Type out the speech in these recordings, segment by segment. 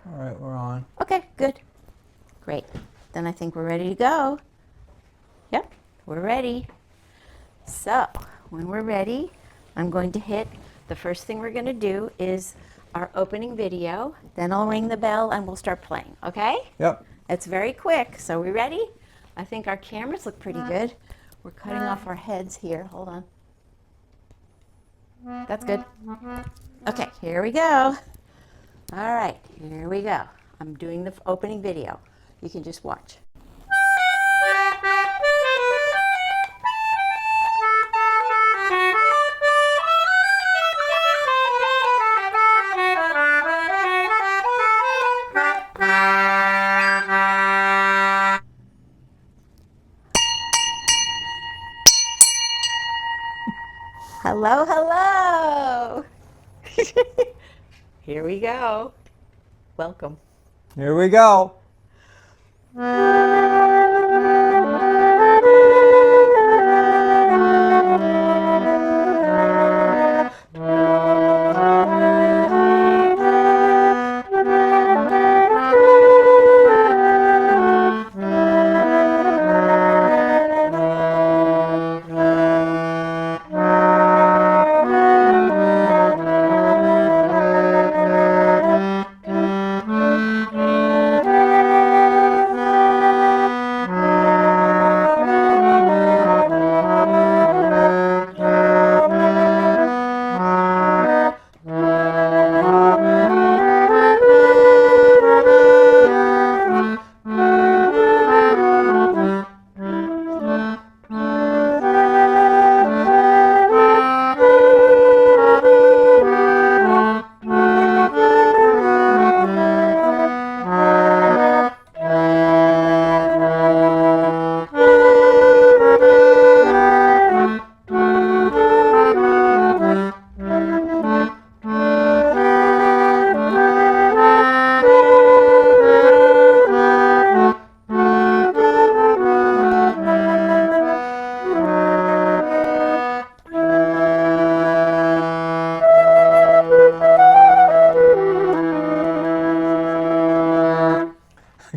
All right, we're on. Okay, good. Great. Then I think we're ready to go. Yep, we're ready. So, when we're ready, I'm going to hit, the first thing we're going to do is our opening video. Then I'll ring the bell and we'll start playing, okay? Yep. It's very quick. So, we ready? I think our cameras look pretty good. We're cutting off our heads here. Hold on. That's good. Okay, here we go. All right, here we go. I'm doing the opening video. You can just watch. Hello, hello. Here we go. Welcome. Here we go.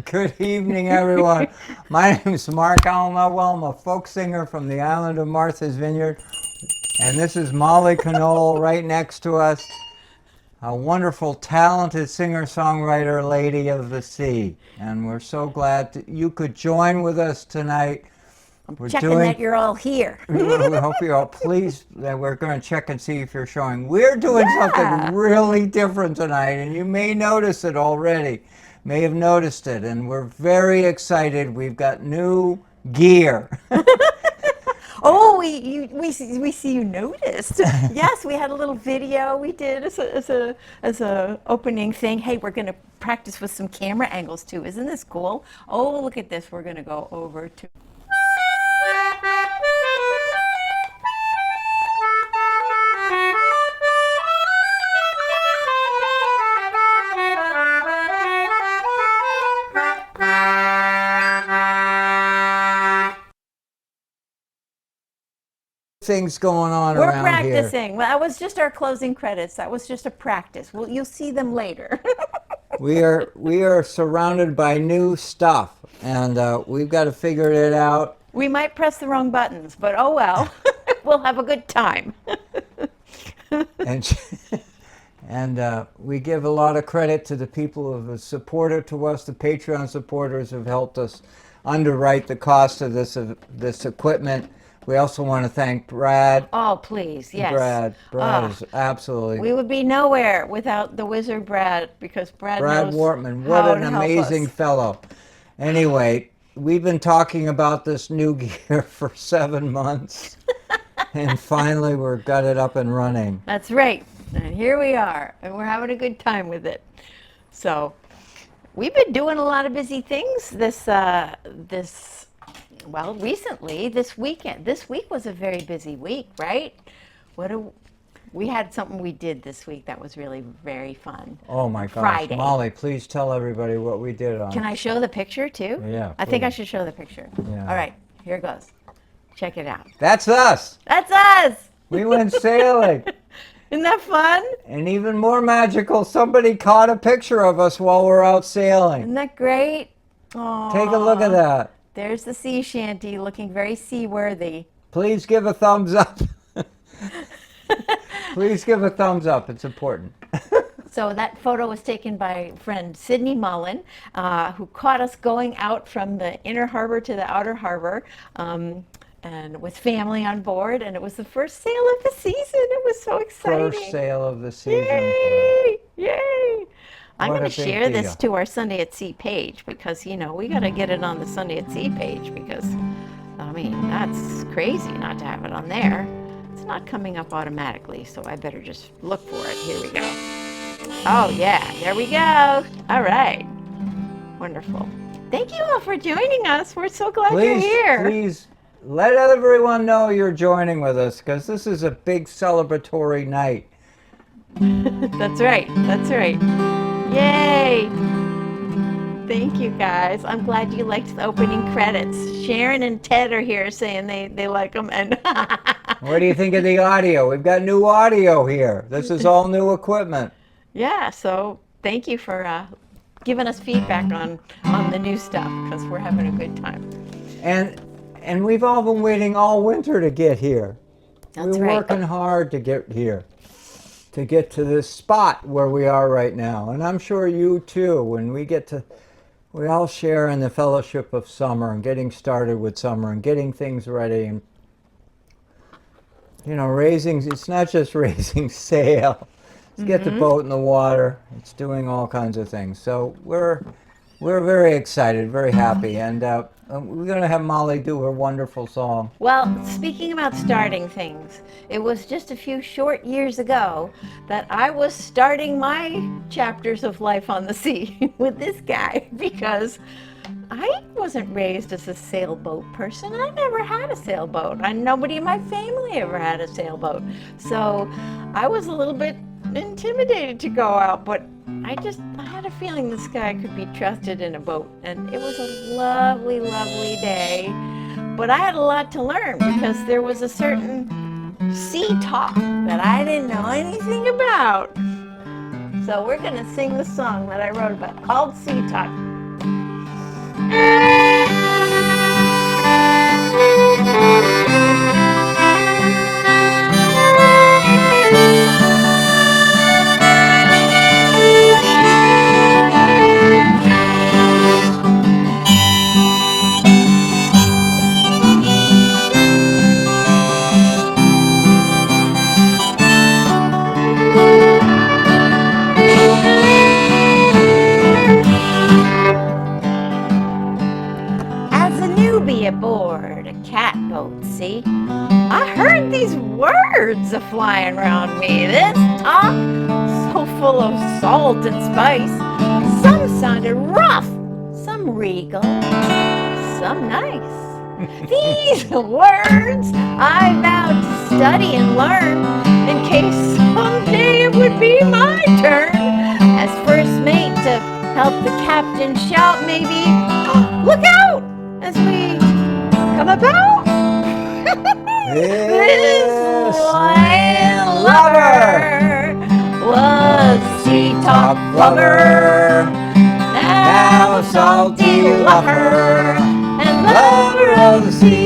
Good evening, everyone. My name is Mark Almawell. I'm a folk singer from the island of Martha's Vineyard. And this is Molly Knoll right next to us, a wonderful, talented singer-songwriter, Lady of the Sea. And we're so glad that you could join with us tonight. We're Checking that you're all here. we hope you're all pleased that we're going to check and see if you're showing. We're doing something really different tonight, and you may notice it already. May have noticed it, and we're very excited. We've got new gear. Oh, we see you noticed. Yes, we had a little video we did as a opening thing. Hey, we're going to practice with some camera angles too. Isn't this cool? Oh, look at this. We're going to go over to Things going on We're around practicing. Well, that was just our closing credits. That was just a practice. Well, you'll see them later. here. We are surrounded by new stuff, and we've got to figure it out. We might press the wrong buttons, but oh well. We'll have a good time. And we give a lot of credit to the people who have supported to us. The Patreon supporters have helped us underwrite the cost of this equipment. We also want to thank Brad. Oh, please, yes. Brad is absolutely. We would be nowhere without the wizard Brad, because Brad knows Wortman, how what to an help amazing us. fellow. Anyway, we've been talking about this new gear for 7 months, and finally we've got it up and running. That's right. And here we are, and we're having a good time with it. So, we've been doing a lot of busy things well, recently, this weekend. This week was a very busy week, right? We had something we did this week that was really very fun. Oh my gosh. Friday. Molly, please tell everybody what we did on. Can I show the picture too? Yeah, I think I please. should show the picture. Yeah. All right, here goes. Check it out. That's us. That's us! We went sailing. Isn't that fun? And even more magical, somebody caught a picture of us while we're out sailing. Isn't that great? Aww. Take a look at that. There's the sea shanty looking very seaworthy. Please give a thumbs up. Please give a thumbs up. It's important. So that photo was taken by friend Sydney Mullen, who caught us going out from the inner harbor to the outer harbor, and with family on board. And it was the first sail of the season. It was so exciting. First sail of the season. Yay! Yay! I'm What going a to big share this deal. to our Sunday at Sea page because, you know, we got to get it on the Sunday at Sea page because, I mean, that's crazy not to have it on there. It's not coming up automatically, so I better just look for it. Here we go. Oh, yeah, there we go. All right. Wonderful. Thank you all for joining us. We're so glad you're Please, here. please let everyone know you're joining with us because this is a big celebratory night. That's right. That's right. Yay! Thank you, guys. I'm glad you liked the opening credits. Sharon and Ted are here saying they like them. And What do you think of the audio? We've got new audio here. This is all new equipment. yeah, so thank you for giving us feedback on the new stuff because we're having a good time. And we've all been waiting all winter to get here. That's We're right. working hard to get here, to get to this spot where we are right now. And I'm sure you too, when we all share in the fellowship of summer and getting started with summer and getting things ready. And, you know, it's not just raising sail. It's get the boat in the water. It's doing all kinds of things. So we're very excited, very happy. And we're going to have Molly do her wonderful song. Well, speaking about starting things, it was just a few short years ago that I was starting my chapters of life on the sea with this guy because I wasn't raised as a sailboat person. I never had a sailboat. Nobody in my family ever had a sailboat. So I was a little bit intimidated to go out, but I had a feeling this guy could be trusted in a boat. And it was a lovely, lovely day. But I had a lot to learn because there was a certain sea talk that I didn't know anything about. So we're going to sing the song that I wrote about called Sea Talk. As a newbie aboard a catboat, see, I heard these words a flying around me. This talk, so full of salt and spice. Some sounded rough, some regal, some nice. These words I vowed to study and learn in case someday it would be my turn as first mate to help the captain shout maybe, look out! As we come about. This land lover was a sea talk lover, now a salty lover and lover of the sea.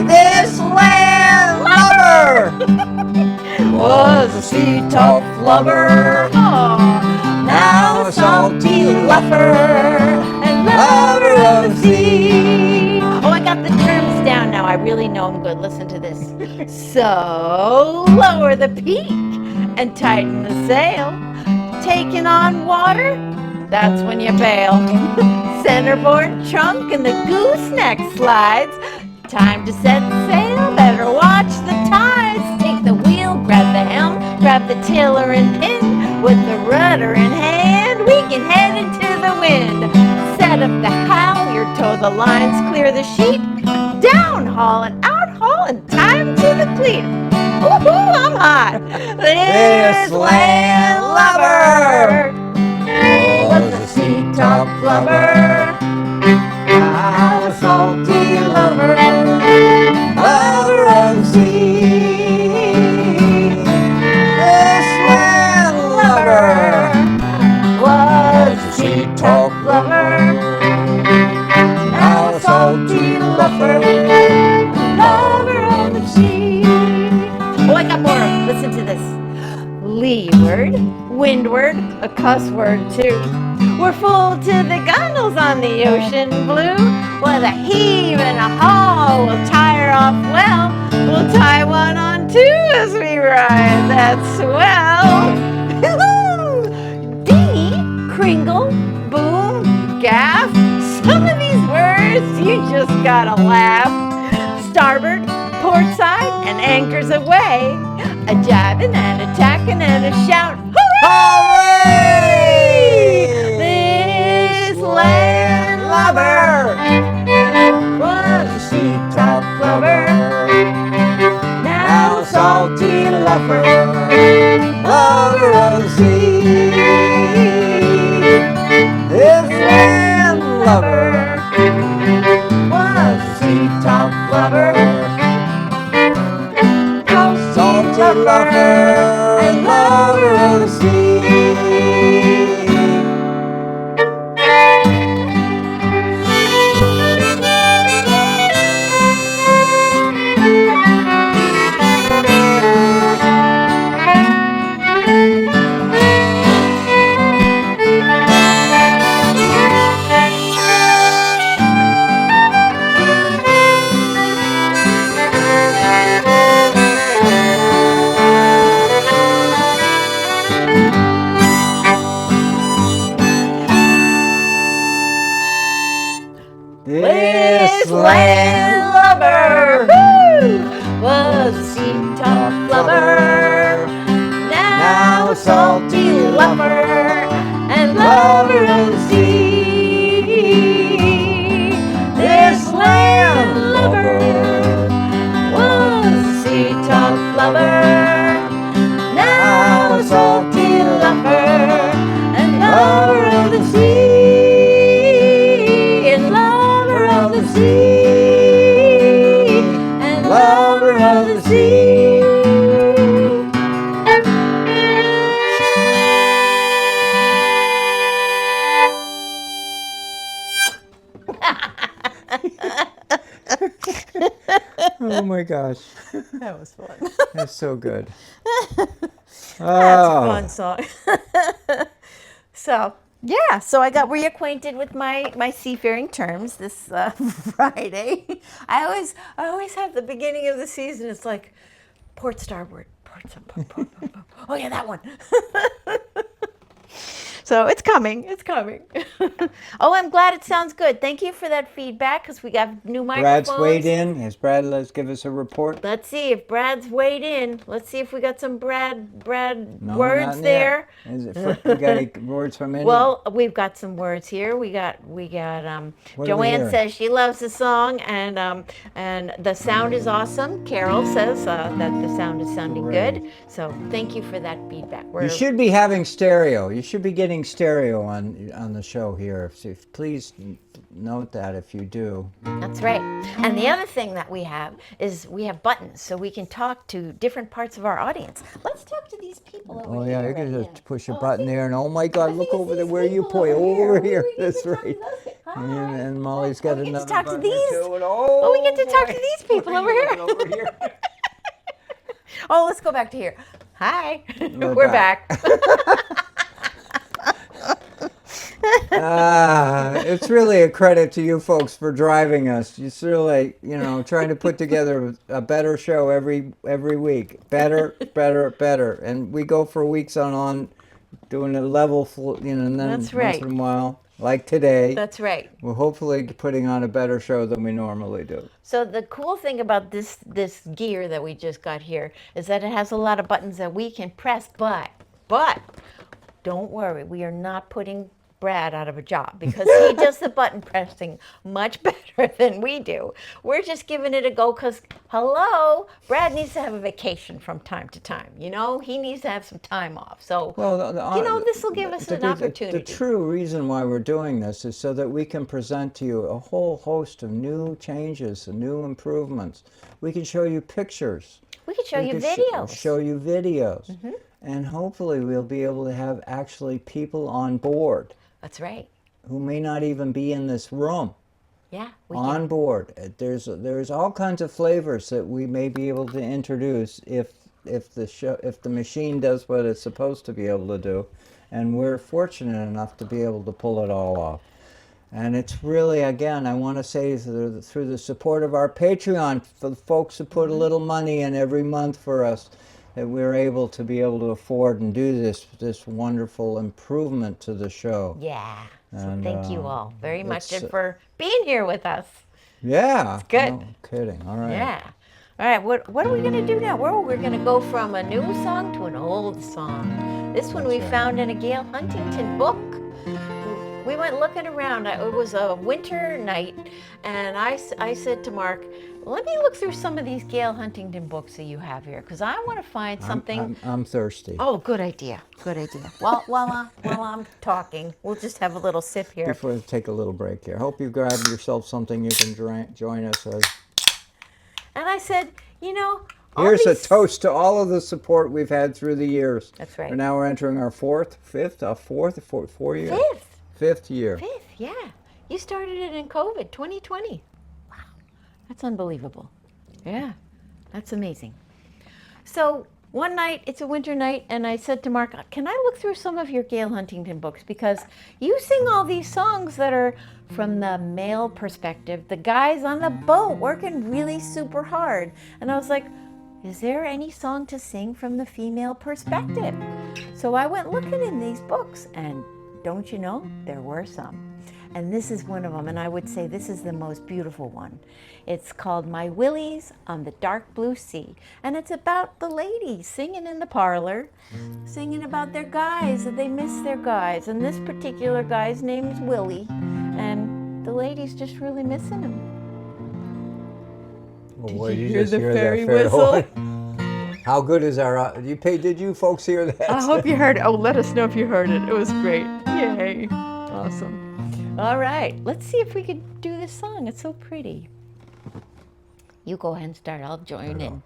This land lover was a sea talk lover, now a salty lover and lover of the sea. Oh, I got the terms down now. I really know I'm good. Listen to this. So lower the peak and tighten the sail. Taking on water, that's when you bail. Centerboard trunk and the gooseneck slides. Time to set sail. Better watch the tides. Take the wheel, grab the helm, grab the tiller and pin. With the rudder in hand, we can head into the wind. Set up the halyard, tow the lines, clear the sheet. Down haul and out haul and time to the cleat. Woohoo, I'm hot. This land lover was a sea talk lover. I'm a salty lover, lover of the sea. Windward, a cuss word too. We're full to the gunnels on the ocean blue. With a heave and a haul, we'll tie her off well. We'll tie one on too as we ride that swell. Dinghy, kringle, boom, gaff. Some of these words you just gotta laugh. Starboard, port side, and anchors away. A jibing and a tacking and a shout. Hooray! This landlubber was a sea-top lover. Now salty lover, lover of the sea. This landlubber was a sea-top lover. salty lover and lover of the sea. This landlubber Was a sea-top lover. Now a salty lover and lover of the sea. This landlubber was a sea-top lover. Now a salty lover and lover of the sea. And lover of the sea. And lover of the sea. Oh my gosh, That was fun. that's so good. That's a Oh, fun song. So yeah, so I got reacquainted with my seafaring terms this Friday. I always have the beginning of the season. It's like port starboard, port. Oh yeah, that one. So it's coming. It's coming. Oh, I'm glad it sounds good. Thank you for that feedback because we got new microphones. Brad's weighed in. Has Brad let's give us a report? Let's see if Brad's weighed in. Let's see if we got some Brad No, words not there. yet. Is it? You got any words from any? Well, we've got some words here. We got What do we Joanne hear? says she loves the song and the sound is awesome. Carol says that the sound is sounding Great. good. So thank you for that feedback. You should be having stereo. You should be getting stereo on the show here. So please note that if you do. That's right. And the other thing that we have is we have buttons so we can talk to different parts of our audience. Let's talk to these people over Oh here. yeah, you can right just now. push a Oh, button see? there, and oh my God, I look think over it's there. these Where you people point? over Over here. here. We get to That's talk to right. those guys. Hi. And Molly's got we get to another talk to button these. or two, and Oh, we get to talk to boy. these people over here. Over here. Oh, let's go back to here. Hi. We're We're back. back. It's really a credit to you folks for driving us. It's really, trying to put together a better show every week. Better, better. And we go for weeks on doing a level, and then That's right. once in a while, like today, That's right. we're hopefully putting on a better show than we normally do. So the cool thing about this gear that we just got here is that it has a lot of buttons that we can press, but don't worry, we are not putting Brad out of a job because he does the button pressing much better than we do. We're just giving it a go because, hello, Brad needs to have a vacation from time to time. He needs to have some time off. So, this will give us an opportunity. The true reason why we're doing this is so that we can present to you a whole host of new changes and new improvements. We can show you pictures. We can show you can videos. Show you videos. Mm-hmm. And hopefully we'll be able to have actually people on board That's right. who may not even be in this room. Yeah, we On can. board. There's all kinds of flavors that we may be able to introduce if if the machine does what it's supposed to be able to do, and we're fortunate enough to be able to pull it all off. And it's really, again, I want to say through the support of our Patreon, for the folks who put a little money in every month for us, that we're able to afford and do this wonderful improvement to the show. Yeah. So And, thank you all very much it's, and for being here with us. Yeah. It's good. No kidding. All right. Yeah. All right. What are we going to do now? We're going to go from a new song to an old song. This one we right. found in a Gail Huntington book. We went looking around. It was a winter night, and I said to Mark, let me look through some of these Gail Huntington books that you have here, because I want to find something. I'm thirsty. Oh, good idea. Good idea. While I'm talking, we'll just have a little sip here. Before we take a little break here. Hope you grabbed yourself something you can join us with. And I said, all Here's a these- toast to all of the support we've had through the years. That's right. And now we're entering our four year? Fifth year. Fifth, yeah. You started it in COVID, 2020. Wow, that's unbelievable. Yeah, that's amazing. So one night, it's a winter night, and I said to Mark, can I look through some of your Gail Huntington books? Because you sing all these songs that are from the male perspective, the guys on the boat working really super hard. And I was like, is there any song to sing from the female perspective? So I went looking in these books, and don't you know, there were some. And this is one of them, and I would say this is the most beautiful one. It's called My Willie's on the Dark Blue Sea. And it's about the ladies singing in the parlor, singing about their guys, that they miss their guys. And this particular guy's name is Willie, and the ladies just really missing him. Oh, boy, you you hear just the hear fairy that fairy whistle? horn. How good is our? Did you folks hear that? I hope you heard it. Oh, let us know if you heard it. It was great. Yay. Awesome. All right. Let's see if we could do this song. It's so pretty. You go ahead and start. I'll join in.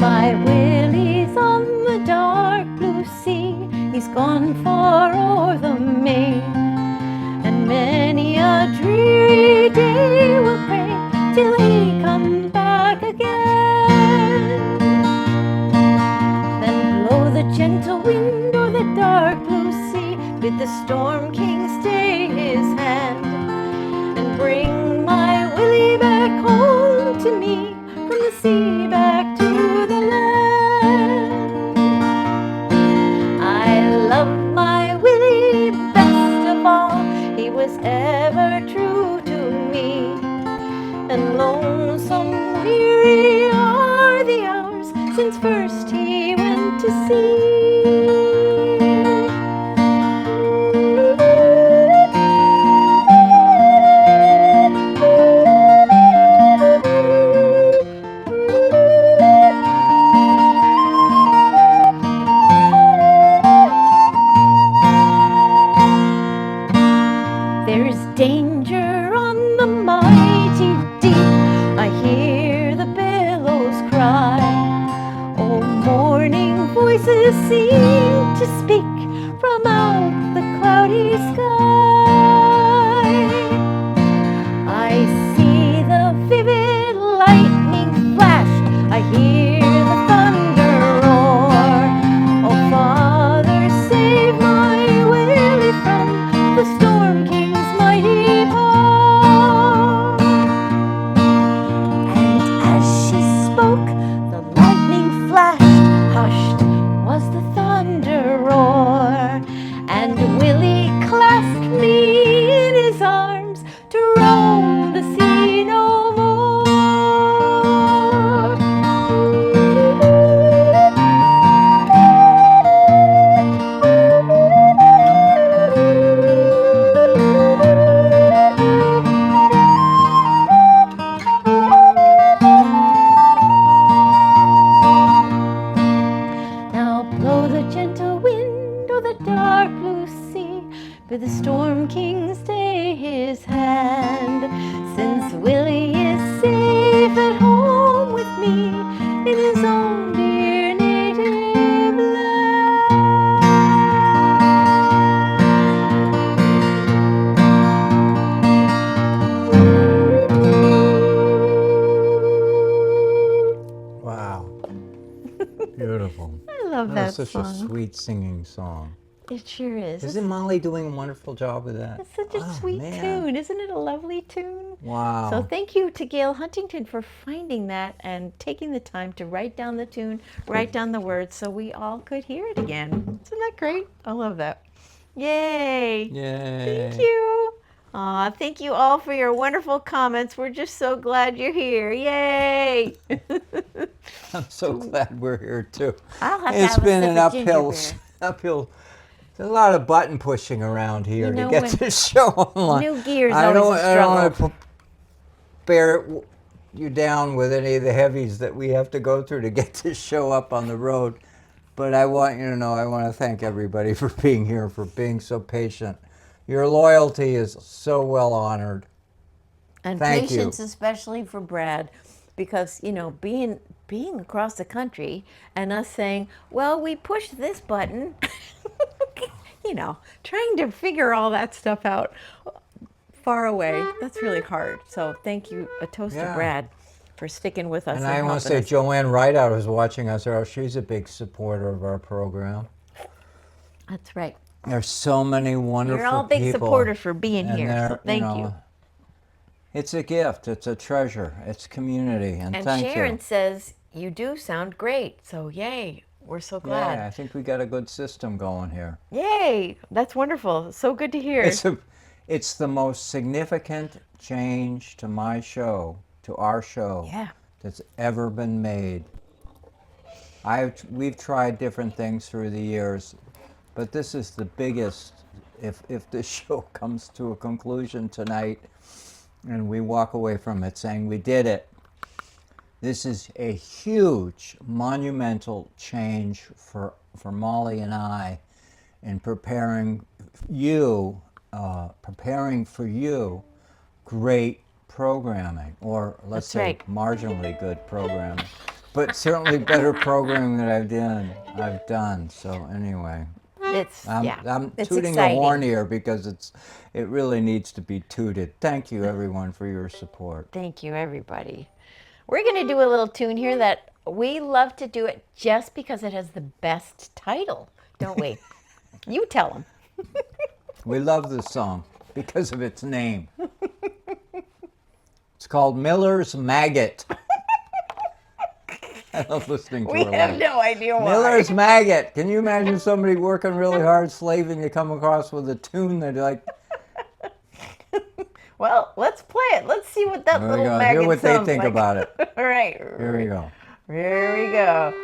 My Willie's on the dark blue sea. He's gone far o'er the main, and many a dreary day will pray till he come back again. Then blow the gentle wind o'er the dark blue sea, bid the storm king stay his hand, and bring my Willie back home to me, from the sea back to the land. I love my Willie best of all, he was ever true to me, and lonesome weary are the hours since first he went to sea. There's danger on the mighty deep, I hear the billows cry. Oh, morning voices seem to speak from out the cloudy sky. I see the vivid lightning flash, I hear the thunder roar. Oh, Father, save my Willie from the Storm King's mighty paw. And as she spoke, the lightning flashed, hushed was the thunder roar, and Willie clasped me in his arms to roam the sea no more. Now blow the gentle wind o'er the dark blue sea, bid the Storm King stay his hand, since Willie is own dear native Wow. Beautiful. I love That that was such a song. sweet singing song. It sure is. Isn't Molly doing a wonderful job with that? It's such a Oh, sweet man. tune. Isn't it a lovely tune? Wow. So thank you to Gail Huntington for finding that and taking the time to write down the tune, write down the words so we all could hear it again. Isn't that great? I love that. Yay. Yay. Thank you. Aw, thank you all for your wonderful comments. We're just so glad you're here. Yay. I'm so glad we're here too. I'll have to It's have a been sip an of ginger uphill. There's a lot of button pushing around here You know, to get when this show online. New gear's I always a I don't want struggle. to bear you down with any of the heavies that we have to go through to get this show up on the road. But I want you to know, I want to thank everybody for being here, for being so patient. Your loyalty is so well honored. And Thank you. patience, especially for Brad, because you know, being across the country and us saying, "Well, we pushed this button," you know, trying to figure all that stuff out far away. That's really hard. So thank you, a toast to Yeah. Brad, for sticking with us. And I want to say helping us. Joanne Rideout is watching us. She's a big supporter of our program. That's right. There's so many wonderful You're all big people, supporters for being and here. So they're, thank know, you. It's a gift. It's a treasure. It's community, and And thank Sharon you. says you do sound great. So yay, we're so glad. Yeah, I think we got a good system going here. Yay, that's wonderful. So good to hear. It's the most significant change to my show, to our show, Yeah. that's ever been made. We've tried different things through the years, but this is the biggest. If this show comes to a conclusion tonight, and we walk away from it saying we did it, this is a huge, monumental change for Molly and I in preparing for you great programming, or let's That's say right. marginally good programming, but certainly better programming than I've done. So anyway, It's I'm it's tooting exciting. a horn here because it really needs to be tooted. Thank you everyone for your support. Thank you, everybody. We're going to do a little tune here that we love to do it just because it has the best title, don't we? You tell them. We love this song because of its name. It's called Miller's Maggot. I love listening to We her have laugh. no idea why. Miller's Maggot. Can you imagine somebody working really hard, slaving, you come across with a tune that like, Well, let's play it. Let's see what that there we little go. maggot Hear what they sounds think like. about it. All right. Here we go. Here we go.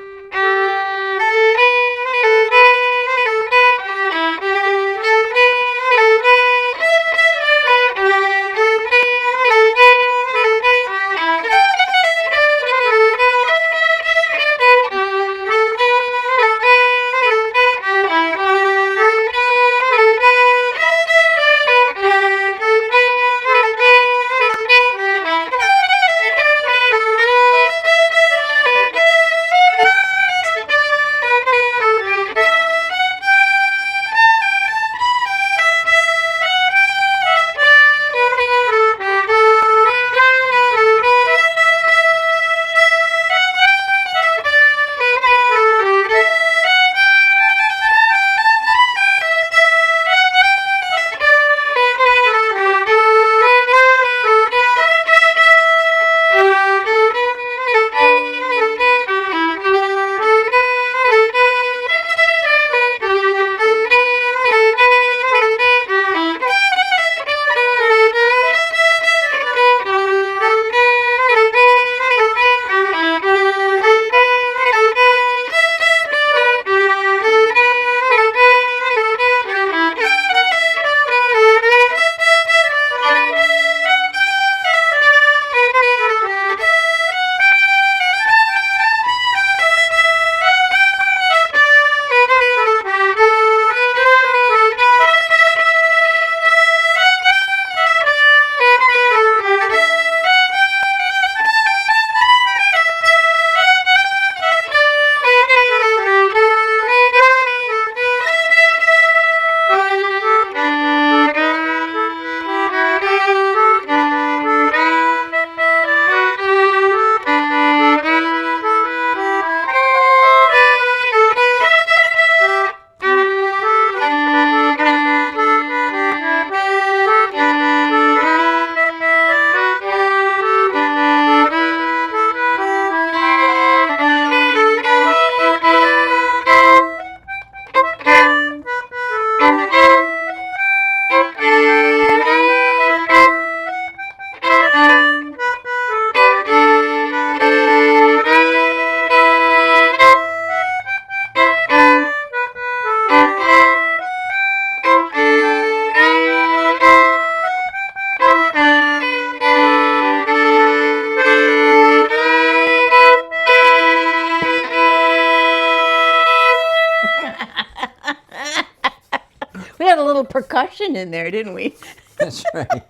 percussion in there, didn't we? That's right.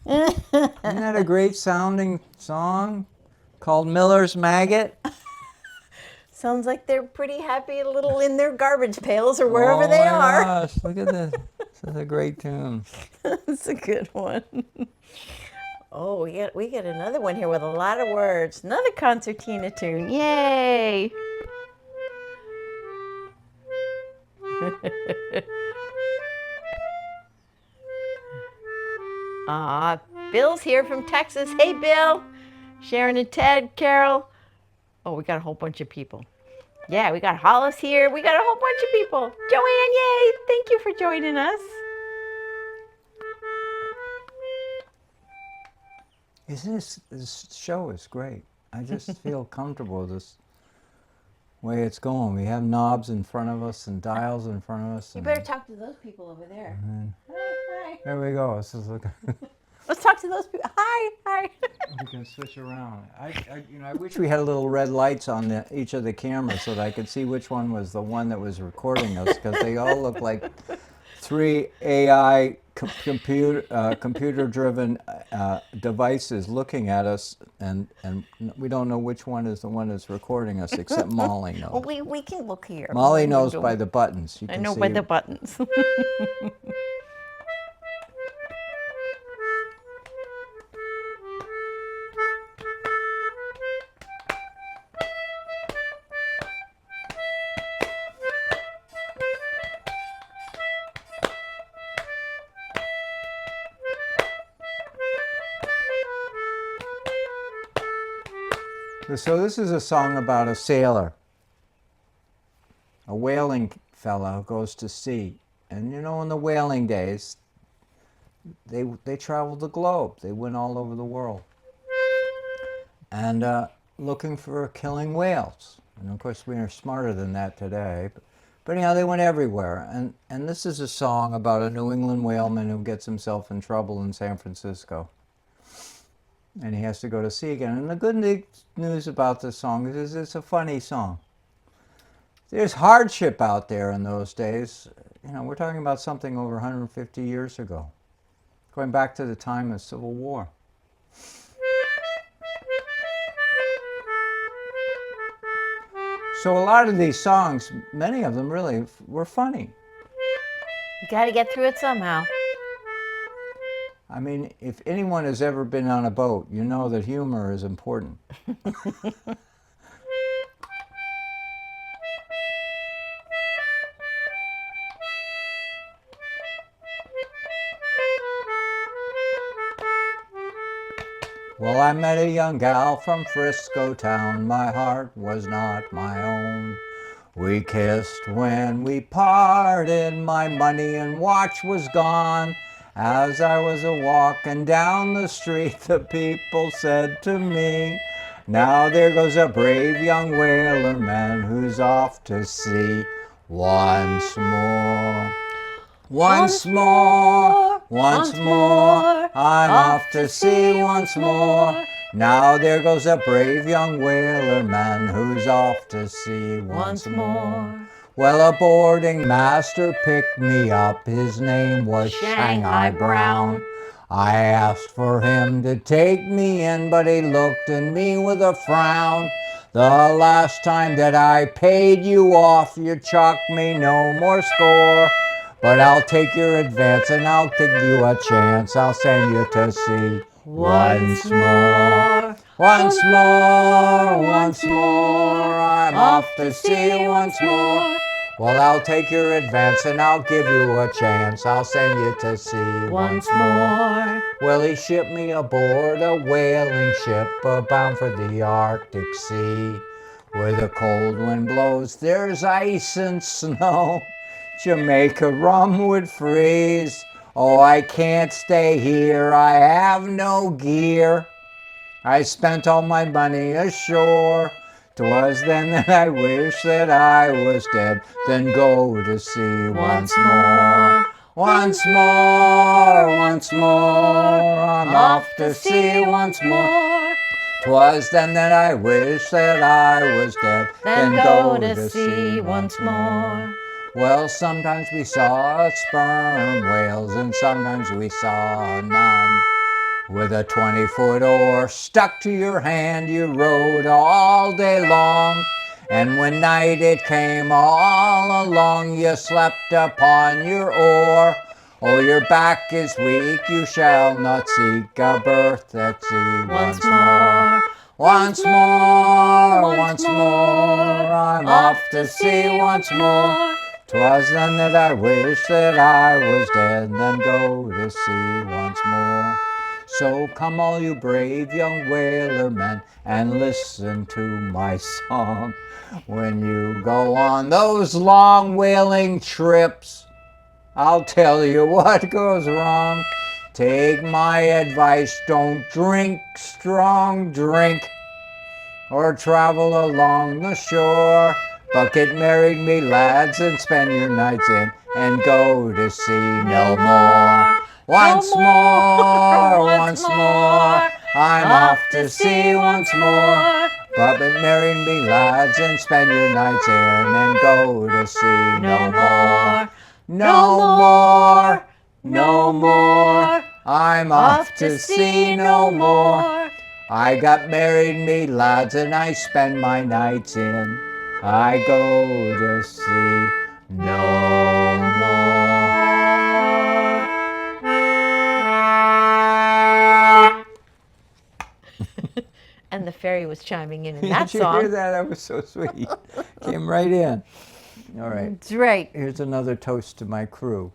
Isn't that a great sounding song called Miller's Maggot? Sounds like they're pretty happy a little in their garbage pails or wherever they Oh my are. gosh, look at this. This is a great tune. That's a good one. Oh, we get another one here with a lot of words. Another concertina tune. Yay! Bill's here from Texas. Hey, Bill. Sharon and Ted, Carol. Oh, we got a whole bunch of people. Yeah, we got Hollis here. We got a whole bunch of people. Joanne, yay! Thank you for joining us. This show is great. I just feel comfortable with this way it's going. We have knobs in front of us and dials in front of us. You better talk to those people over there. Hi. There we go. This is looking. Let's talk to those people. Hi. We can switch around. I wish we had little red lights on each of the cameras so that I could see which one was the one that was recording us, because they all look like three AI computer-driven devices looking at us, and we don't know which one is the one that's recording us, except Molly knows. Well, we can look here. Molly knows by the buttons. You I can know see by the buttons. So this is a song about a sailor, a whaling fella who goes to sea. And in the whaling days, they traveled the globe. They went all over the world. And looking for killing whales. And of course, we are smarter than that today. But anyhow, they went everywhere. And this is a song about a New England whaleman who gets himself in trouble in San Francisco. And he has to go to sea again. And the good news about this song is it's a funny song. There's hardship out there in those days. We're talking about something over 150 years ago, going back to the time of Civil War. So a lot of these songs, many of them really were funny. You got to get through it somehow. I mean, if anyone has ever been on a boat, you know that humor is important. Well, I met a young gal from Frisco town. My heart was not my own. We kissed when we parted. My money and watch was gone. As I was a-walking down the street, the people said to me, now there goes a brave young whaler man who's off to sea once more. Once more, once more, I'm off to sea once more. Now there goes a brave young whaler man who's off to sea once more. Well, a boarding master picked me up. His name was Shanghai Brown. I asked for him to take me in, but he looked at me with a frown. The last time that I paid you off, you chalked me no more score. But I'll take your advance and I'll give you a chance. I'll send you to sea once more. Once more, once more, I'm off to sea once more. Well, I'll take your advance and I'll give you a chance. I'll send you to sea once more. Well, he shipped me aboard a whaling ship bound for the Arctic Sea. Where the cold wind blows, there's ice and snow. Jamaica rum would freeze. Oh, I can't stay here, I have no gear. I spent all my money ashore. 'Twas then that I wished that I was dead. Then go to sea once more. Once more, once more, I'm off to sea once more. 'Twas then that I wished that I was dead. Then go to sea once more. Well, sometimes we saw sperm whales and sometimes we saw none. With a 20-foot oar stuck to your hand, you rowed all day long. And when night it came all along, you slept upon your oar. Oh, your back is weak, you shall not seek a berth at sea once more. Once more, once more, I'm off to sea once more. 'Twas then that I wished that I was dead, then go to sea once more. So come all you brave young whaler men and listen to my song. When you go on those long whaling trips, I'll tell you what goes wrong. Take my advice, don't drink strong drink or travel along the shore. But get married, me lads, and spend your nights in and go to sea no more. Once more, once more, I'm off to sea once more. But get married, me lads, and spend your nights in and go to sea no more. No more, no more, I'm off to sea no more. I got married, me lads, and I spend my nights in. I go to sea no more. And the fairy was chiming in Did that you hear song. that? That was so sweet. Came right in. All right. That's right. Here's another toast to my crew,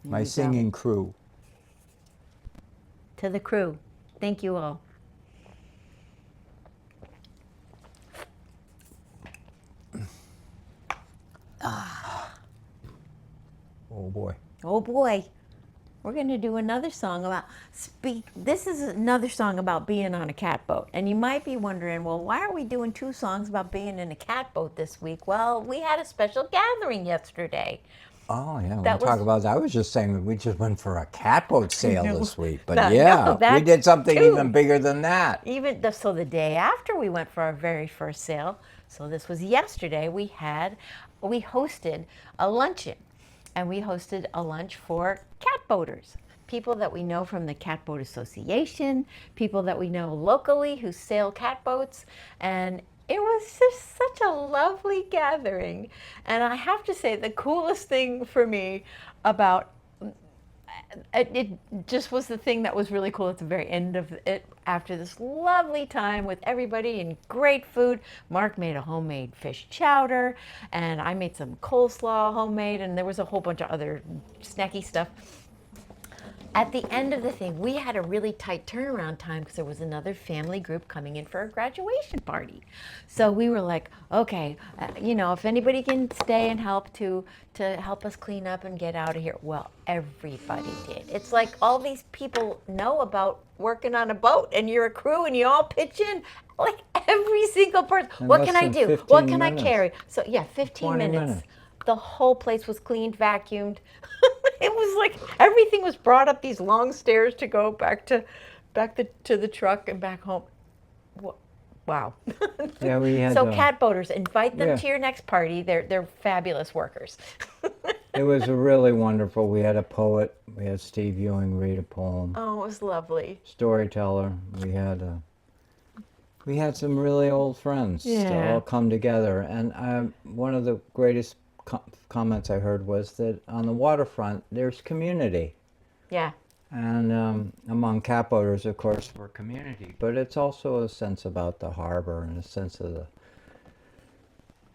my you go. singing crew. To the crew. Thank you all. Oh boy. Oh boy. We're going to do another song about this is another song about being on a catboat. And you might be wondering, well, why are we doing two songs about being in a catboat this week? Well, we had a special gathering yesterday. Oh yeah, we'll That talk was- about that. I was just saying we just went for a catboat sail this week, but No, yeah, we that did something too. even bigger than that. So the day after we went for our very first sail, so this was yesterday, we hosted a luncheon. And we hosted a lunch for catboaters, people that we know from the Catboat Association, people that we know locally who sail catboats, and it was just such a lovely gathering. And I have to say, the coolest thing for me about it just was the thing that was really cool at the very end of it. After this lovely time with everybody and great food, Mark made a homemade fish chowder, and I made some coleslaw homemade, and there was a whole bunch of other snacky stuff. At the end of the thing, we had a really tight turnaround time because there was another family group coming in for a graduation party. So we were like, okay, if anybody can stay and help to help us clean up and get out of here. Well, everybody did. It's like all these people know about working on a boat, and you're a crew and you all pitch in. Like every single person. In What less can I than do? 15 What can I minutes. carry? So yeah, 15 20 minutes. minutes. The whole place was cleaned, vacuumed. It was like everything was brought up these long stairs to go back to the truck and back home. Wow. Yeah, we had. So catboaters, invite them yeah. to your next party. They're fabulous workers. It was a really wonderful. We had a poet. We had Steve Ewing read a poem. Oh, it was lovely. Storyteller. We had some really old friends to Yeah. all come together. And one of the greatest comments I heard was that on the waterfront there's community. Yeah. And among catboaters, of course, we're community. But it's also a sense about the harbor and a sense of the...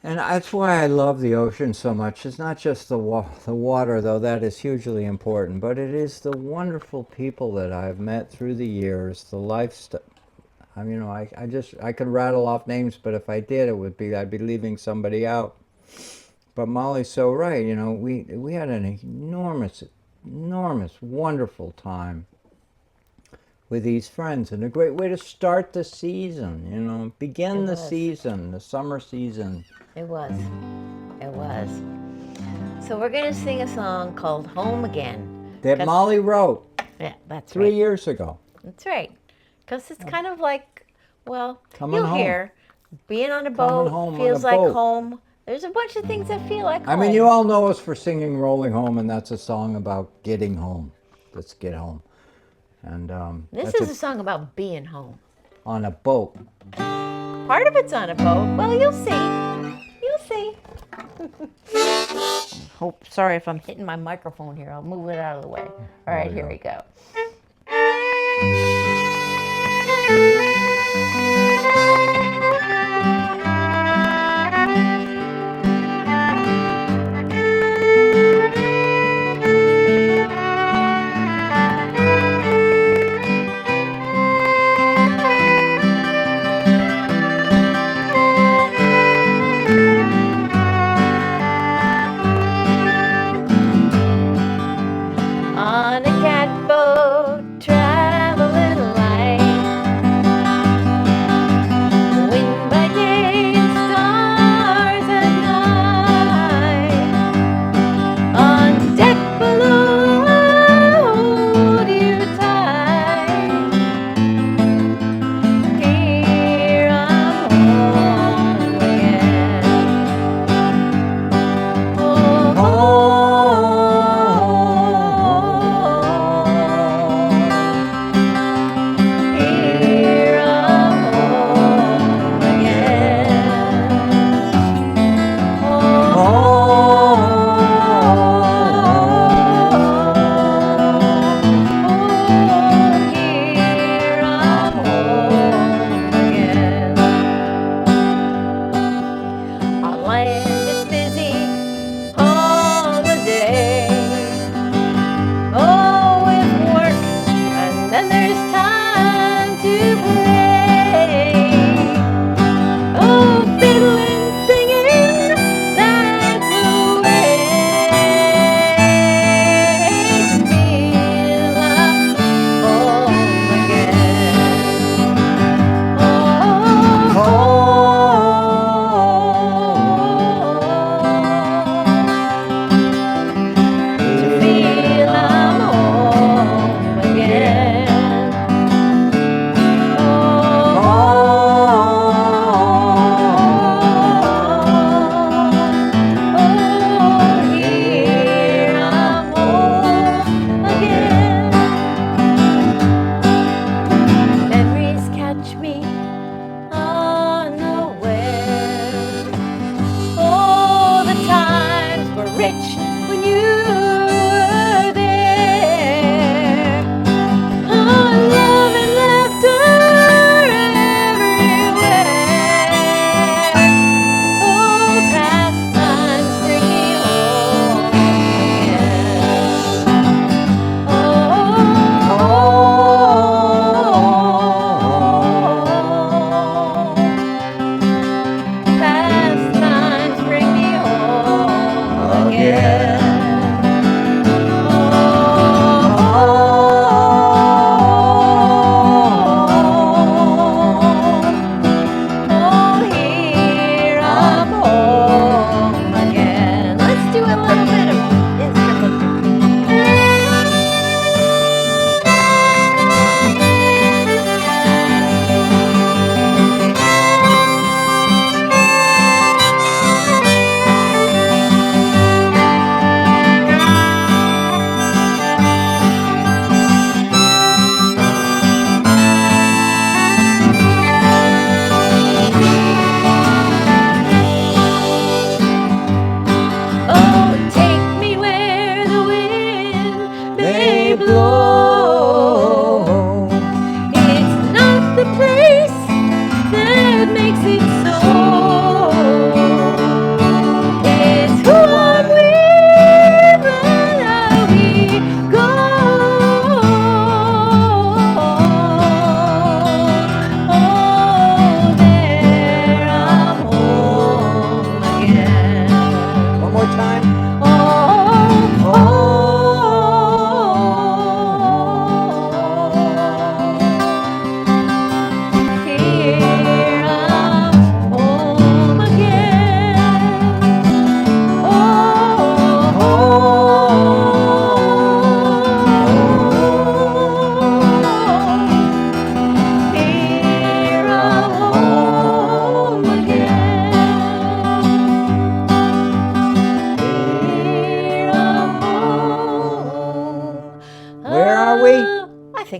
And that's why I love the ocean so much. It's not just the water, though that is hugely important, but it is the wonderful people that I've met through the years, the lifestyle. I could rattle off names, but if I did, I'd be leaving somebody out. But Molly's so right. We had an enormous, wonderful time with these friends, and a great way to start the season. Begin the season, the summer season. It was. It was. So we're going to sing a song called Home Again. That 'Cause- Molly wrote Yeah, that's 3 right. years ago. That's right. Because it's kind of like, well, Coming you'll home. hear being on a Coming boat home on feels a like boat. home. There's a bunch of things that feel like I mean, home. you all know us for singing "Rolling Home," and that's a song about getting home. Let's get home. And This that's is a song about being home. on a boat. Part of it's on a boat. Well, you'll see. You'll see. Sorry if I'm hitting my microphone here. I'll move it out of the way. All right, here we go. On a catboat, traveling light.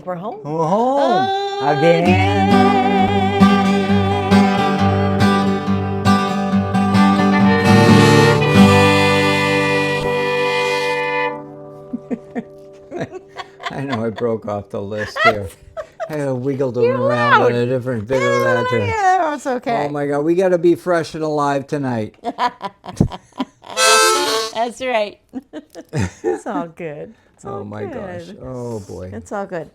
think we're home. We're home again. I know I broke off the list here. I wiggled them You're around loud. on a different video that day. Yeah, it's okay. Oh my God, we got to be fresh and alive tonight. That's right. It's all good. It's all Oh my gosh. good. Oh boy. It's all good.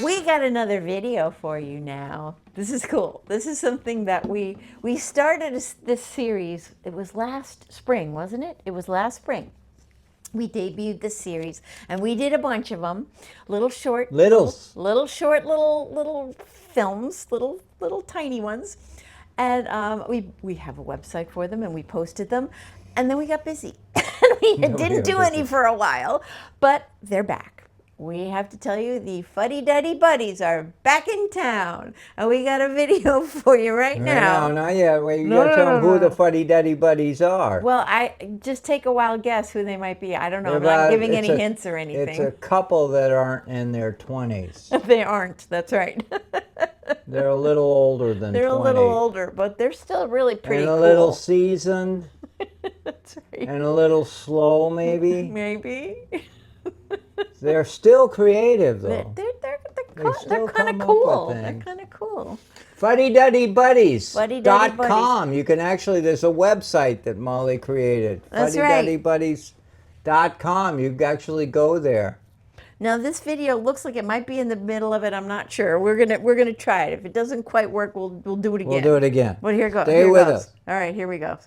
We got another video for you now. This is cool. This is something that we started this series. It was last spring, wasn't it? It was last spring. We debuted this series, and we did a bunch of them, little short, Littles. little short, little films, little tiny ones, and we have a website for them, and we posted them, and then we got busy, and we didn't do any for a while, but they're back. We have to tell you, the Fuddy Duddy Buddies are back in town, and we got a video for you right now. No, not yet. Wait, you No, gotta no, tell no, them who no. the Fuddy Duddy Buddies are. Well, I just take a wild guess who they might be. I don't know. They're I'm not about- giving it's any a- hints or anything. It's a couple that aren't in their 20s. They aren't. That's right. They're a little older than They're 20. a little older, but they're still really pretty and a cool. little seasoned That's right. and a little slow maybe. Maybe. They're still creative They're though. kind still of come up with cool. They're things. kind of cool. Fuddy Duddy Buddies. Fuddy Duddy Buddies. .com. You can actually, there's a website that Molly created. That's right. FuddyDuddyBuddies.com. You can actually go there. Now this video looks like it might be in the middle of it. I'm not sure. We're gonna try it. If it doesn't quite work, we'll do it again. We'll do it again. But here goes. Stay Here with goes. us. All right, here we go.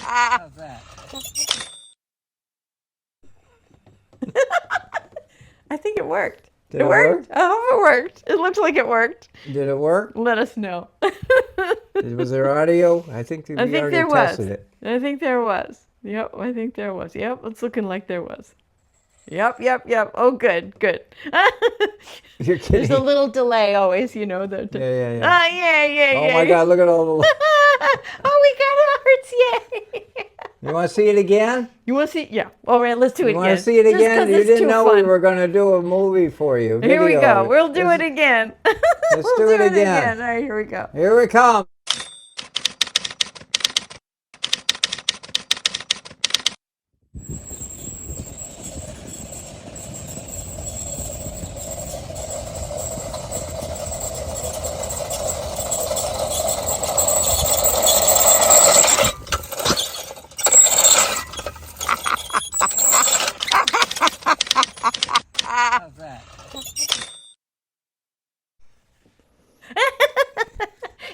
How's that? I think it worked. Did It it worked. work? I hope it worked. It looked like it worked. Did it work? Let us know. Was there audio? I think we I think already there was. tested it. I think there was. Yep, I think there was. Yep, it's looking like there was. Yep. Oh, good. You're There's kidding. a little delay always, you know. Yeah. Ah, yeah. Oh my God, look at all the... Oh, we got ours, yay. You want to see it again? You want to see? Yeah. All right, let's do it You again. want to see it Just again? 'cause You it's didn't too know we fun. were going to do a movie for you. Here we video. go. We'll do it again. Let's We'll do it again. All right, here we go. Here we come. How's that?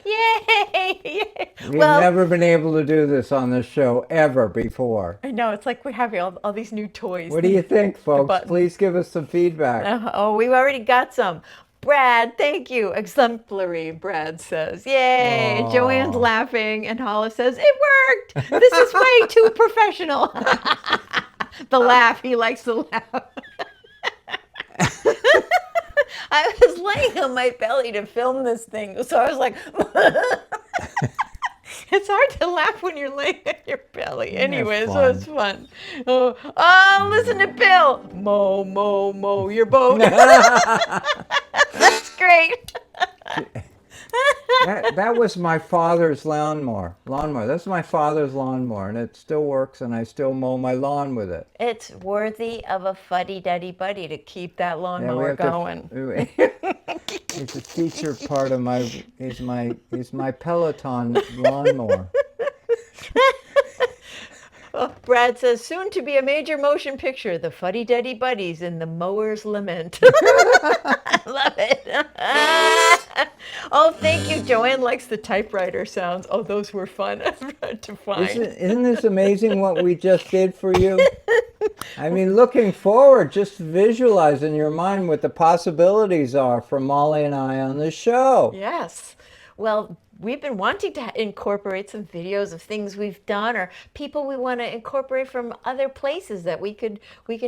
Yay! We've Well, never been able to do this on this show ever before. I know, it's like we're having all these new toys. What do you think, folks? buttons. Please give us some feedback. Oh, we've already got some. Brad, thank you. Exemplary, Brad says. Yay. Aw. Joanne's laughing, and Hollis says, it worked. This is way too professional. The laugh. He likes to laugh. I was laying on my belly to film this thing, so I was like, it's hard to laugh when you're laying on your belly. Anyway, so fun. it's fun. Oh, listen to Bill. Mow your boat. That's great. That was my father's lawnmower. That's my father's lawnmower, and it still works, and I still mow my lawn with it. It's worthy of a fuddy-duddy buddy to keep that Yeah, we lawnmower have to- going. It's a feature part of my Peloton lawnmower. Oh, Brad says, soon to be a major motion picture, the Fuddy-Duddy Buddies in the Mower's Lament. I love it. Oh, thank you. Joanne likes the typewriter sounds. Oh, those were fun to find. Isn't this amazing what we just did for you? I mean, looking forward, just visualize in your mind what the possibilities are for Molly and I on this show. Yes. Well, we've been wanting to incorporate some videos of things we've done or people we want to incorporate from other places that we could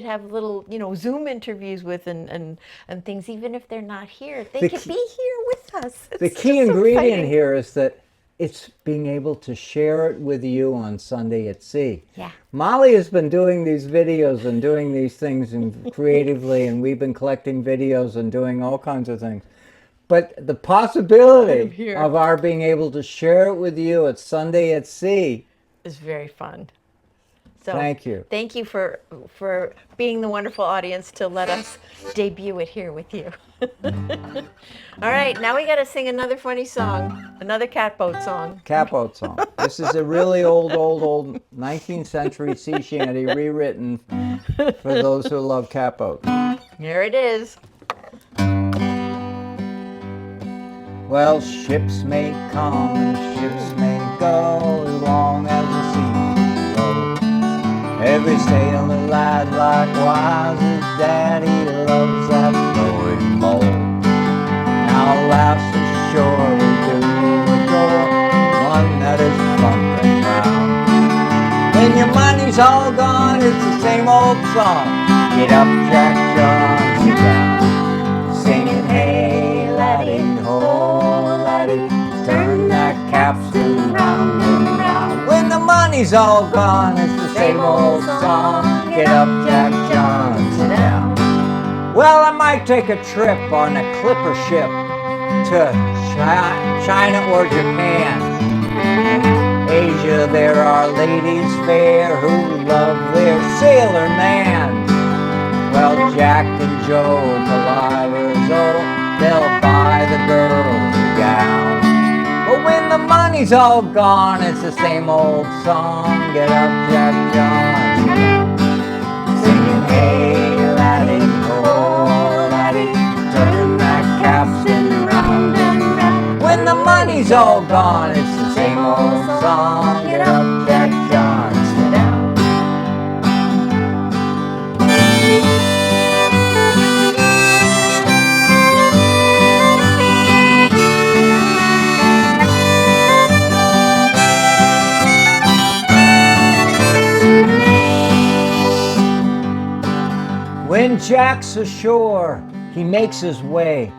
have little, Zoom interviews with and things, even if they're not here. They could be here with us. The It's key just so ingredient exciting. here is that it's being able to share it with you on Sunday at Sea. Yeah. Molly has been doing these videos and doing these things and creatively, and we've been collecting videos and doing all kinds of things. But the possibility of our being able to share it with you at Sunday at Sea, It's very fun. So thank you. Thank you for being the wonderful audience to let us debut it here with you. All right, now we got to sing another funny song, another catboat song. Catboat song. This is a really old 19th century sea shanty rewritten for those who love catboats. Here it is. Well, ships may come and ships may go as long as the sea flows. Every sailor lad likewise his daddy loves that flowing mold. Now laughs ashore we do adore one that is plump and round. When your money's all gone, it's the same old song. Get up, Jack John, sit down. Singing, hey, laddie, ho, laddie, turn that capstan round and round. When the money's all gone, it's the same old song. Get up, Jack John, sit down. Well, I might take a trip on a clipper ship to China or Japan. Asia, there are ladies fair who love their sailor man. Well, Jack and Joe, Calivers, oh, they'll buy the girls a gown. But when the money's all gone, it's the same old song. Get up, Jack John, sit down. Singing, hey, laddie, ho, laddie, turn that capstan round and round. When the money's all gone, it's the same old song. Get up, Jack John, sit down. When Jack's ashore, he makes his way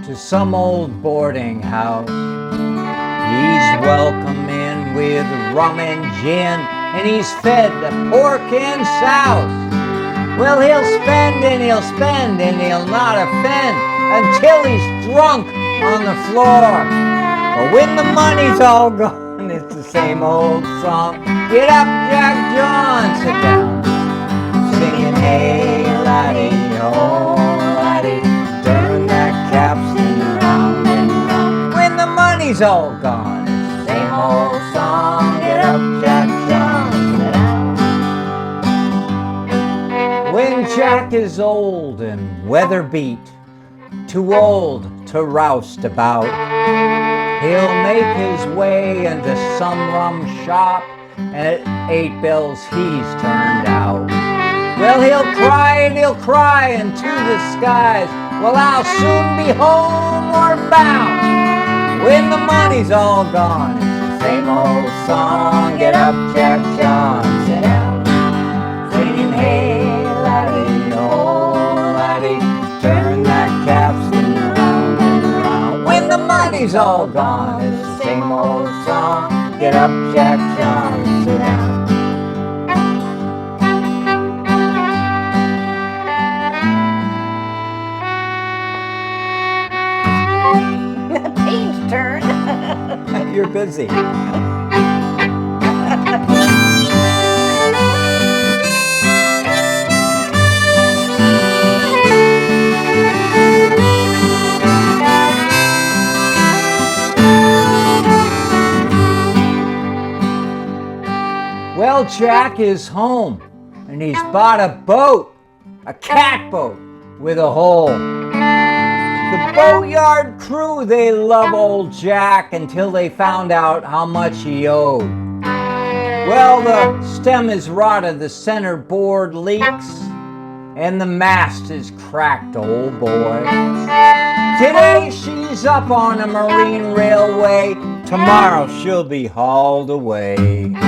to some old boarding house. He's welcome in with rum and gin, and he's fed the pork and souse. Well, he'll spend and he'll spend and he'll not offend until he's drunk on the floor. But when the money's all gone, it's the same old song. Get up, Jack John, sit down. Singing, hey, laddie, oh, laddie, turn that capstan round and round. When the money's all gone, it's the same old song. Get up, Jack John, sit down. When Jack is old and weather beat, too old to roust about, he'll make his way into some rum shop, and at 8 bells he's turned out. Well, he'll cry into the skies, well, I'll soon be homeward bound. When the money's all gone, it's the same old song. Get up, Jack John, sit down. Singing, hey, laddie, oh, laddie, turn that capstan round and round. When the money's all gone, it's the same old song. Get up, Jack John, sit down. Page turn. You're busy. Well, Jack is home, and he's bought a boat, a catboat with a hole. The boatyard crew, they love old Jack until they found out how much he owed. Well, the stem is rotted, the center board leaks, and the mast is cracked, old boy. Today she's up on a marine railway. Tomorrow she'll be hauled away. Singing, hey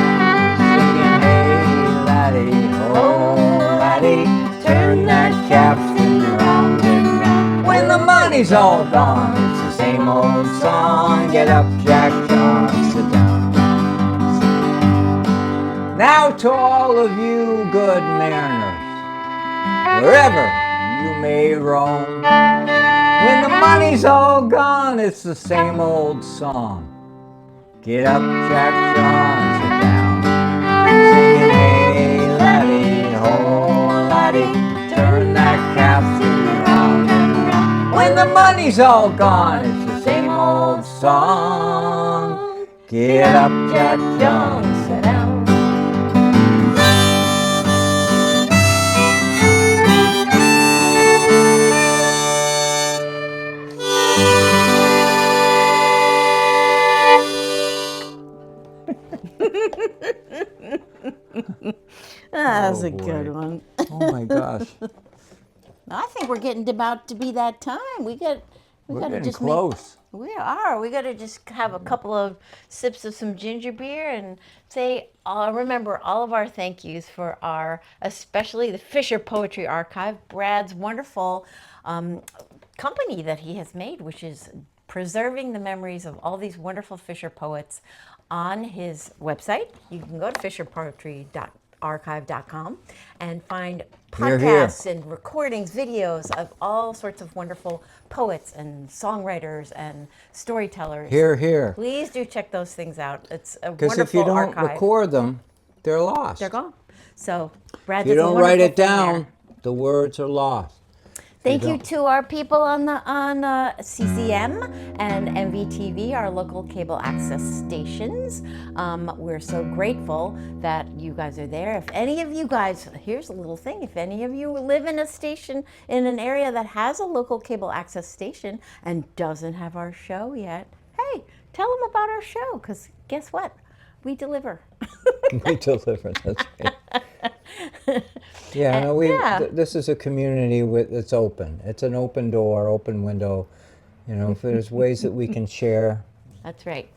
laddie, oh laddie, turn that capstan round and round. When the money's all gone, it's the same old song. Get up, Jack John, sit down. Now to all of you good mariners, wherever you may roam, when the money's all gone, it's the same old song. Get up, Jack John, sit down. Singing, hey laddie, ho laddie, turn that capstan round and round. When the money's all gone, it's the same old song. Get up, Jack John, sit down. That was Oh, a good boy. one. Oh my gosh, I think we're getting about to be that time. We we're gotta getting just close. we are. We gotta just have a couple of sips of some ginger beer and say, remember all of our thank yous for especially the Fisher Poetry Archive, Brad's wonderful company that he has made, which is preserving the memories of all these wonderful Fisher poets on his website. You can go to fisherpoetry.archive.com and find Hear, hear. podcasts and recordings, videos of all sorts of wonderful poets and songwriters and storytellers. Here, here. Please do check those things out. It's a Because wonderful if you don't archive. record them, they're lost. They're gone. So Brad If you does a don't write wonderful it thing down, there. the words are lost. Thank you don't. to our people on CCM and MVTV, our local cable access stations. We're so grateful that you guys are there. If any of you guys, here's a little thing, if any of you live in a station in an area that has a local cable access station and doesn't have our show yet, hey, tell them about our show, because guess what? We deliver. We deliver. That's right. Yeah, no, yeah. This is a community that's open. It's an open door, open window. You know, if there's ways that we can share, That's right.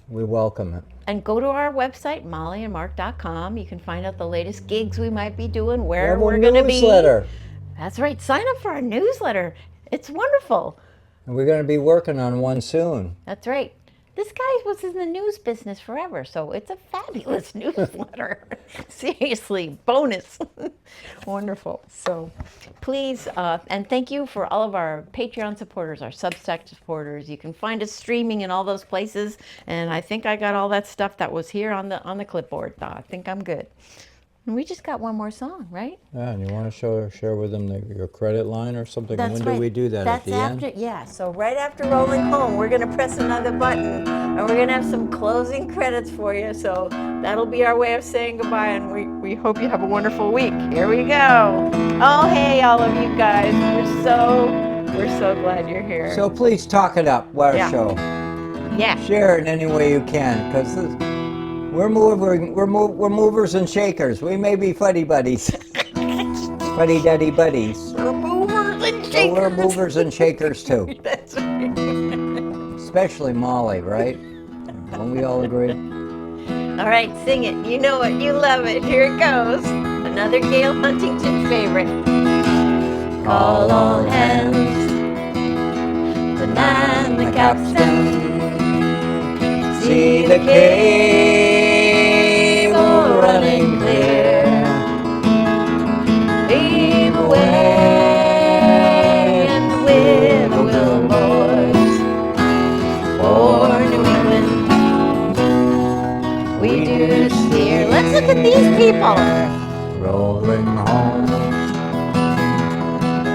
we welcome it. And go to our website, mollyandmark.com. You can find out the latest gigs we might be doing, We where have a we're going to be. newsletter, That's right. Sign up for our newsletter. It's wonderful. and we're going to be working on one soon. That's right. This guy was in the news business forever, so it's a fabulous newsletter. Seriously, bonus. Wonderful. So please, and thank you for all of our Patreon supporters, our Substack supporters. You can find us streaming in all those places, and I think I got all that stuff that was here on the clipboard. I think I'm good. And we just got one more song, right? Yeah, and you want to share with them your credit line or something? That's When right. do we do that? That's at the after, end? yeah. So right after Rolling Home, we're gonna press another button, and we're gonna have some closing credits for you. So that'll be our way of saying goodbye, and we hope you have a wonderful week. Here we go. Oh, hey, all of you guys. We're so glad you're here. So please talk it up, our Yeah. show. yeah. Share it any way you can, because we're movers and shakers. We may be fuddy buddies, fuddy-duddy buddies. We're movers and So shakers. we're movers and shakers too, That's right. especially Molly, right? Don't we all agree? All right, sing it. You know it. You love it. Here it goes. Another Gail Huntington favorite. Call all hands to man the capstan. See the cable running clear. Heave away and with a will, boys, for New England we do steer. Let's look at these people. Rolling home,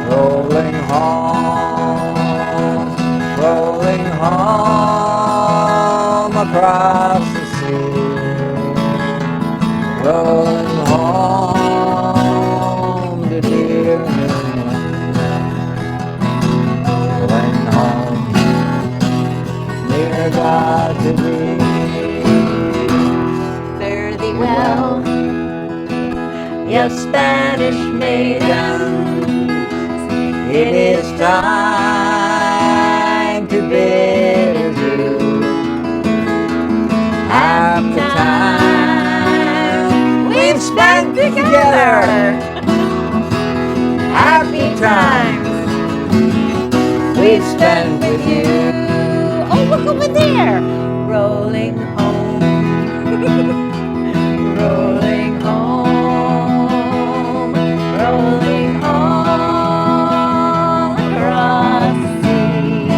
rolling home, rolling home across the sea, rolling home to dear New England, rolling home near God to be. Fare thee well, yes, Spanish maiden. It is time together. Happy times we've spent with you. Oh, look over there. Rolling home. Rolling home. Rolling home across the sea.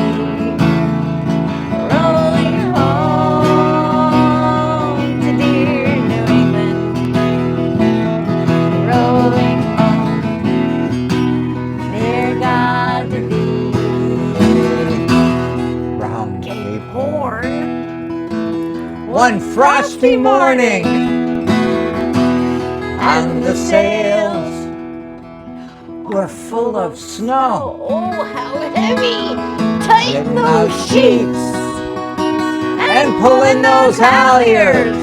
Rolling home to dear New England. Rolling home, near God to thee. Round Cape Horn. Horn. One frosty morning, and the sails were full of snow. Oh, how heavy! Tighten Getting those those sheets and pulling those halyards.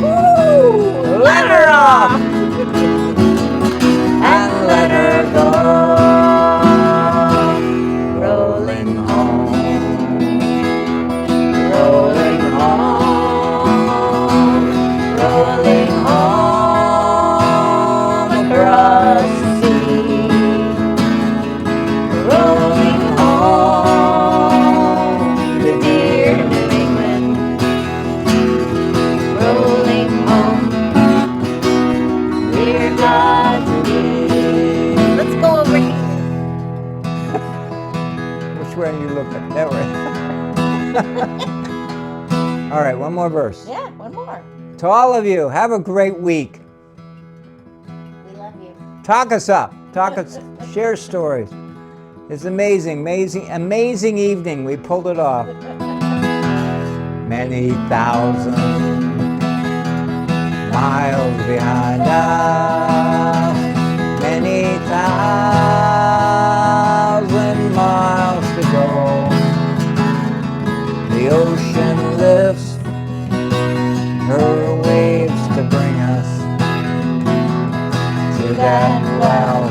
Woo! Let her off and let her go. Rolling home, rolling home, rolling home across the sea. Rolling home to dear New England. Rolling home, Dear God to thee. let's go over here. Which way are you looking? That way. All right, one more verse. Yeah, one more. To all of you, have a great week. We love you. Talk us up. Talk us. Share stories. It's amazing, amazing, amazing evening. We pulled it off. Many thousand miles behind us. Many thousand miles to go. The ocean lifts her waves to bring us to that well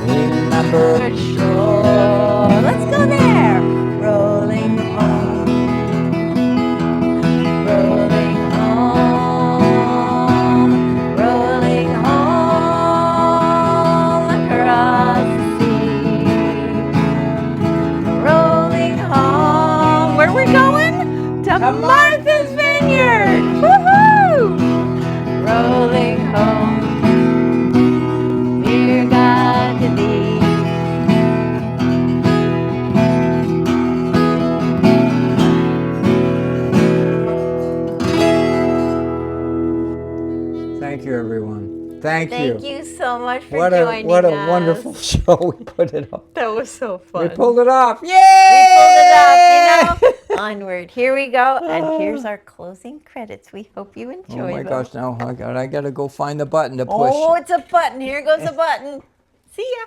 remembered shore. Let's go there. Rolling home, rolling home, rolling home across the sea. Rolling home. Where we going? To Martha's Vineyard. Woohoo! Rolling home, dear God to thee. Thank you, everyone. Thank Thank you. you so much for What joining a us. wonderful show we put it up. That was so fun. We pulled it off. Yay! We pulled it up, you know. Onward. Here we go. And here's our closing credits. We hope you enjoy Oh my them. gosh! Now I gotta go find the button to push. Oh, it's a button. Here goes a button. See ya.